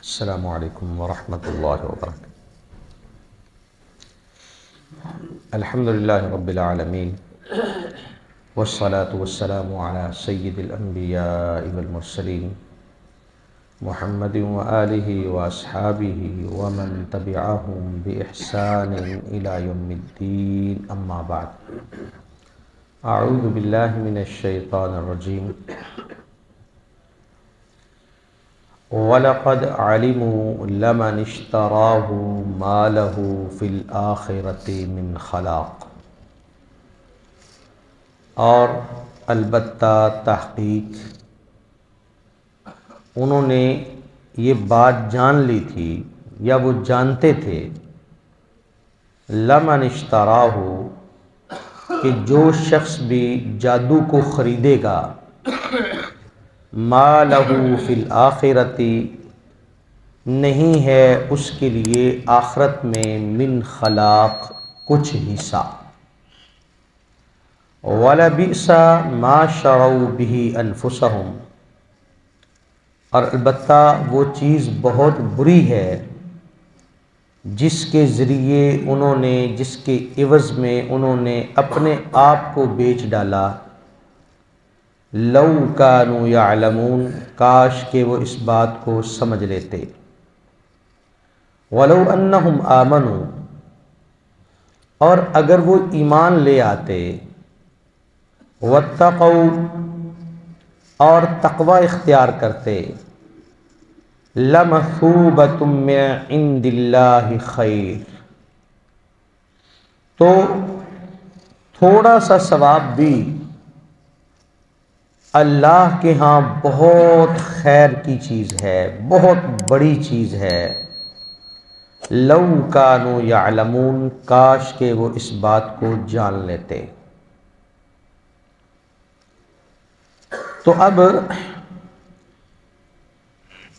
السلام علیکم ورحمۃ اللہ وبرکاتہ۔ الحمدللہ رب العالمین والصلاة والسلام علی سید الانبیاء والمرسلین محمد وآلہ واصحابہ ومن تبعہم بإحسان الی یوم الدین، اما بعد۔ اعوذ باللہ من الشیطان الرجیم۔ وَلَقَدْ عَلِمُوا لَمَنِ اشْتَرَاهُ مَا لَهُ فِي الْآخِرَةِ مِنْ خَلَاقٍ، اور البتہ تحقیق انہوں نے یہ بات جان لی تھی یا وہ جانتے تھے، لَمَنِ اشْتَرَاهُ کہ جو شخص بھی جادو کو خریدے گا، ما لہو فی الآخرۃ نہیں ہے اس کے لیے آخرت میں من خلاق کچھ حصہ، وَلَبِئْسَ مَا شَرَوْا بِهِ أَنفُسَهُمْ اور البتہ وہ چیز بہت بری ہے جس کے ذریعے انہوں نے، جس کے عوض میں انہوں نے اپنے آپ کو بیچ ڈالا، لو کانوا یعلمون کاش کہ وہ اس بات کو سمجھ لیتے، ولو انہم آمنوا اور اگر وہ ایمان لے آتے، واتقوا اور تقوی اختیار کرتے، لمثوبۃ من عند اللہ خیر تو تھوڑا سا ثواب بھی اللہ کے ہاں بہت خیر کی چیز ہے، بہت بڑی چیز ہے، لو کانوا یعلمون کاش کہ وہ اس بات کو جان لیتے۔ تو اب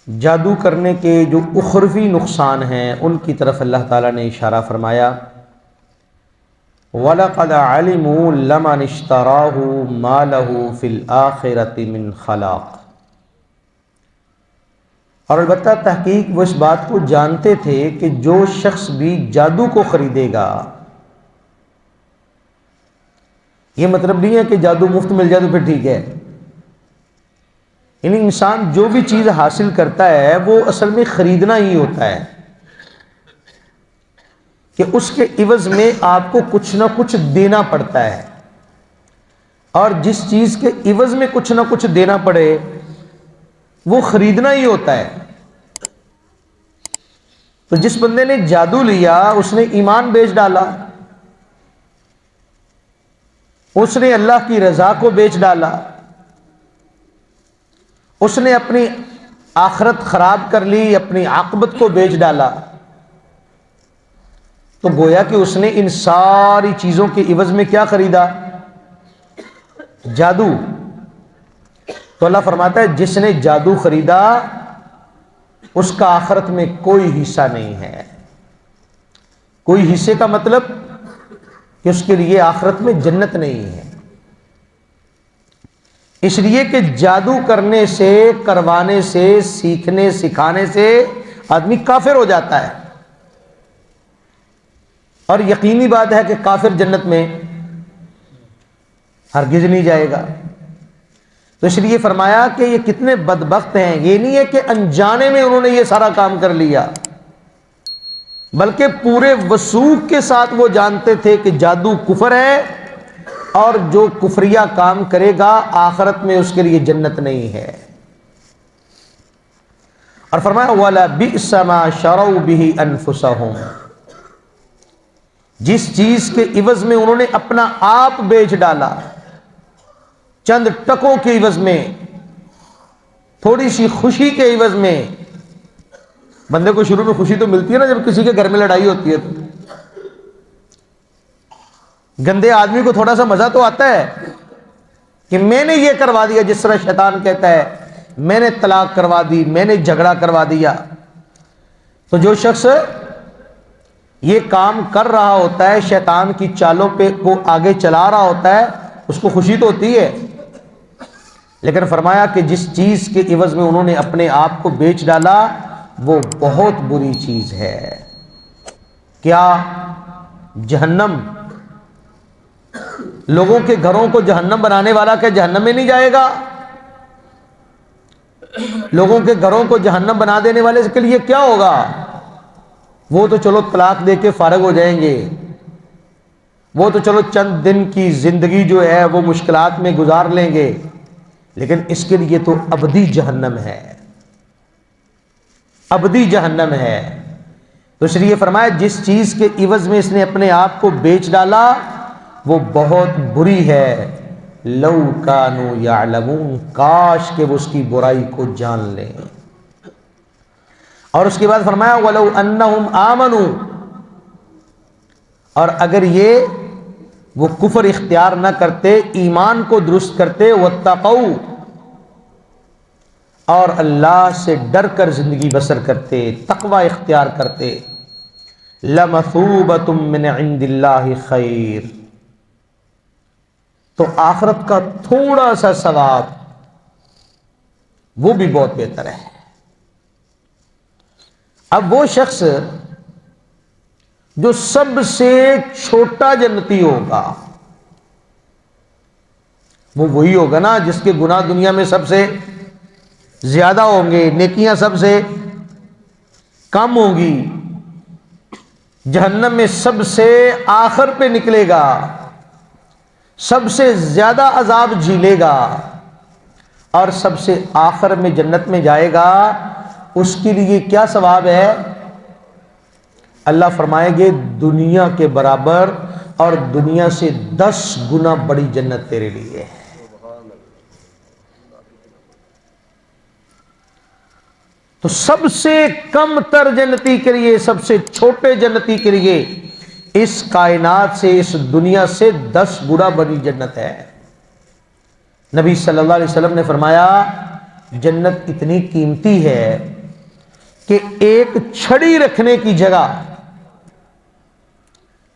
جادو کرنے کے جو اخروی نقصان ہیں ان کی طرف اللہ تعالیٰ نے اشارہ فرمایا، وَلَقَدْ عَلِمُوا لَمَنِ اشْتَرَاهُ مَا لَهُ فِي الْآخِرَةِ مِنْ خَلَاقٍ اور البتہ تحقیق وہ اس بات کو جانتے تھے کہ جو شخص بھی جادو کو خریدے گا، یہ مطلب نہیں ہے کہ جادو مفت مل جائے تو پھر ٹھیک ہے، یعنی انسان جو بھی چیز حاصل کرتا ہے وہ اصل میں خریدنا ہی ہوتا ہے کہ اس کے عوض میں آپ کو کچھ نہ کچھ دینا پڑتا ہے، اور جس چیز کے عوض میں کچھ نہ کچھ دینا پڑے وہ خریدنا ہی ہوتا ہے۔ تو جس بندے نے جادو لیا اس نے ایمان بیچ ڈالا، اس نے اللہ کی رضا کو بیچ ڈالا، اس نے اپنی آخرت خراب کر لی، اپنی عاقبت کو بیچ ڈالا، تو گویا کہ اس نے ان ساری چیزوں کے عوض میں کیا خریدا؟ جادو۔ تو اللہ فرماتا ہے جس نے جادو خریدا اس کا آخرت میں کوئی حصہ نہیں ہے۔ کوئی حصے کا مطلب کہ اس کے لیے آخرت میں جنت نہیں ہے، اس لیے کہ جادو کرنے سے، کروانے سے، سیکھنے سکھانے سے آدمی کافر ہو جاتا ہے، اور یقینی بات ہے کہ کافر جنت میں ہرگز نہیں جائے گا۔ تو اس لیے فرمایا کہ یہ کتنے بدبخت ہیں، یہ نہیں ہے کہ انجانے میں انہوں نے یہ سارا کام کر لیا، بلکہ پورے وثوق کے ساتھ وہ جانتے تھے کہ جادو کفر ہے، اور جو کفریہ کام کرے گا آخرت میں اس کے لیے جنت نہیں ہے۔ اور فرمایا وَلَبِئْسَ مَا شَرَوْا بِهِ أَنفُسَهُمْ جس چیز کے عوض میں انہوں نے اپنا آپ بیچ ڈالا، چند ٹکوں کے عوض میں، تھوڑی سی خوشی کے عوض میں۔ بندے کو شروع میں خوشی تو ملتی ہے نا جب کسی کے گھر میں لڑائی ہوتی ہے، تو گندے آدمی کو تھوڑا سا مزہ تو آتا ہے کہ میں نے یہ کروا دیا، جس طرح شیطان کہتا ہے میں نے طلاق کروا دی، میں نے جھگڑا کروا دیا۔ تو جو شخص یہ کام کر رہا ہوتا ہے، شیطان کی چالوں پہ کو آگے چلا رہا ہوتا ہے، اس کو خوشی تو ہوتی ہے، لیکن فرمایا کہ جس چیز کے عوض میں انہوں نے اپنے آپ کو بیچ ڈالا وہ بہت بری چیز ہے۔ کیا جہنم؟ لوگوں کے گھروں کو جہنم بنانے والا کیا جہنم میں نہیں جائے گا؟ لوگوں کے گھروں کو جہنم بنا دینے والے کے لیے کیا ہوگا؟ وہ تو چلو طلاق دے کے فارغ ہو جائیں گے، وہ تو چلو چند دن کی زندگی جو ہے وہ مشکلات میں گزار لیں گے، لیکن اس کے لیے تو ابدی جہنم ہے، ابدی جہنم ہے۔ تو اس لیے فرمایا جس چیز کے عوض میں اس نے اپنے آپ کو بیچ ڈالا وہ بہت بری ہے۔ لو کانوا یعلمون، کاش کہ وہ اس کی برائی کو جان لیں۔ اور اس کے بعد فرمایا وَلَوْ أَنَّهُمْ آمَنُوا، اور اگر یہ وہ کفر اختیار نہ کرتے، ایمان کو درست کرتے، وَاتَّقَوْا، اور اللہ سے ڈر کر زندگی بسر کرتے، تقوی اختیار کرتے، لَمَثُوبَةٌ مِّنْ عِنْدِ اللَّهِ خَيْرٌ، تو آخرت کا تھوڑا سا ثواب وہ بھی بہت بہتر ہے۔ اب وہ شخص جو سب سے چھوٹا جنتی ہوگا وہ وہی ہوگا نا جس کے گناہ دنیا میں سب سے زیادہ ہوں گے، نیکیاں سب سے کم ہوں گی، جہنم میں سب سے آخر پہ نکلے گا، سب سے زیادہ عذاب جھیلے گا، اور سب سے آخر میں جنت میں جائے گا۔ اس کے لیے کیا ثواب ہے؟ اللہ فرمائے گے دنیا کے برابر اور دنیا سے 10 گنا بڑی جنت تیرے لیے ہے۔ تو سب سے کم تر جنتی کے لیے، سب سے چھوٹے جنتی کے لیے اس کائنات سے، اس دنیا سے 10 گنا بڑی جنت ہے۔ نبی صلی اللہ علیہ وسلم نے فرمایا جنت اتنی قیمتی ہے کہ ایک چھڑی رکھنے کی جگہ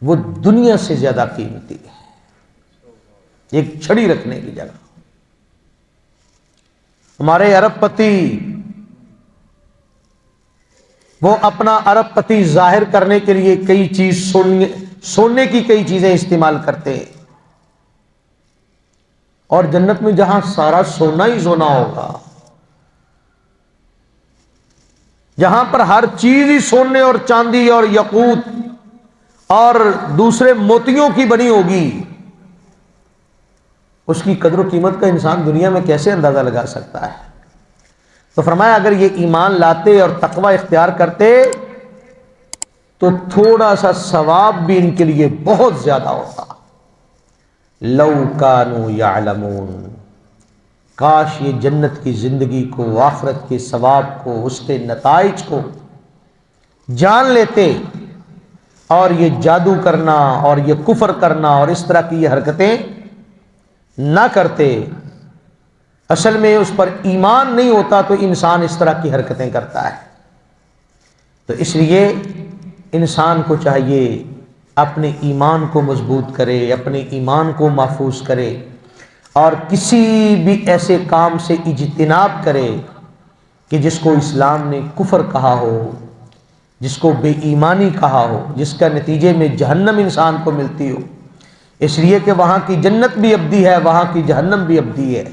وہ دنیا سے زیادہ قیمتی ہے، ایک چھڑی رکھنے کی جگہ۔ ہمارے ارب پتی وہ اپنا ارب پتی ظاہر کرنے کے لیے کئی چیز سونے کی کئی چیزیں استعمال کرتے ہیں، اور جنت میں جہاں سارا سونا ہی سونا ہوگا، جہاں پر ہر چیز ہی سونے اور چاندی اور یاقوت اور دوسرے موتیوں کی بنی ہوگی، اس کی قدر و قیمت کا انسان دنیا میں کیسے اندازہ لگا سکتا ہے؟ تو فرمایا اگر یہ ایمان لاتے اور تقوی اختیار کرتے تو تھوڑا سا ثواب بھی ان کے لیے بہت زیادہ ہوتا۔ لو کانوا یعلمون، کاش یہ جنت کی زندگی کو، آخرت کے ثواب کو، اس کے نتائج کو جان لیتے، اور یہ جادو کرنا اور یہ کفر کرنا اور اس طرح کی یہ حرکتیں نہ کرتے۔ اصل میں اس پر ایمان نہیں ہوتا تو انسان اس طرح کی حرکتیں کرتا ہے۔ تو اس لیے انسان کو چاہیے اپنے ایمان کو مضبوط کرے، اپنے ایمان کو محفوظ کرے، اور کسی بھی ایسے کام سے اجتناب کرے کہ جس کو اسلام نے کفر کہا ہو، جس کو بے ایمانی کہا ہو، جس کا نتیجے میں جہنم انسان کو ملتی ہو، اس لیے کہ وہاں کی جنت بھی ابدی ہے، وہاں کی جہنم بھی ابدی ہے،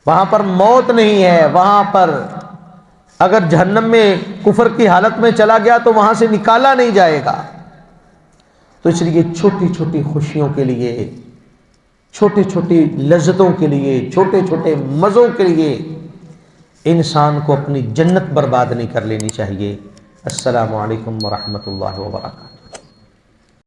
وہاں پر موت نہیں ہے، وہاں پر اگر جہنم میں کفر کی حالت میں چلا گیا تو وہاں سے نکالا نہیں جائے گا۔ تو اس لیے چھوٹی چھوٹی خوشیوں کے لیے، چھوٹی چھوٹی لذتوں کے لیے، چھوٹے چھوٹے مزوں کے لیے انسان کو اپنی جنت برباد نہیں کر لینی چاہیے۔ السلام علیکم ورحمۃ اللہ وبرکاتہ۔